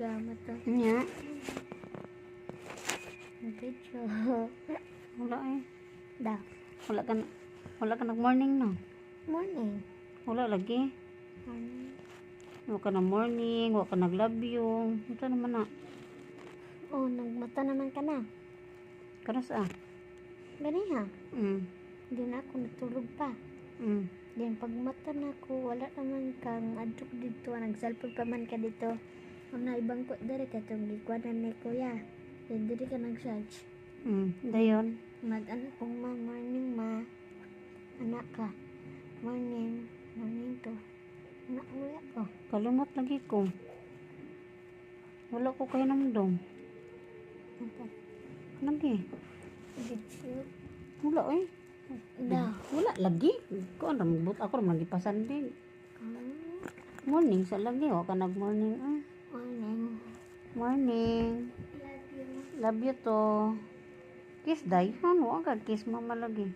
gamat to. Nya. Picture. Wala eh. Da. Wala ka nag-morning no? Morning. Wala lagi. Morning. Wala ka na morning, wala ka nag-love you. Ito naman na. Oh, nagmata naman ka na. Karas ah. Gani ha? Hindi na ako natulog pa. Then pagmata na ako, wala naman kang adtok dito. Nagsalpag pa man ka dito. Kung na ibang ko, dari ka itong gikwanan ni kuya. Then dari ka nag-charge. Dayon. Mag-anak kong ma, morning ma. Anak ka. Morning. Morning to. Anak uya ko. Kalimot lagi ko. Wala ko kayo namdom. Apa? Lagi. Video. Wala eh. Da. Wala lagi. Ko ang ramubot ako naman gipasan din. Morning sa lagi. Wala ka nag-morning ah. Morning. Morning. Love you. Love you to. Kiss day. Ano? Wala ka kiss mama lagi.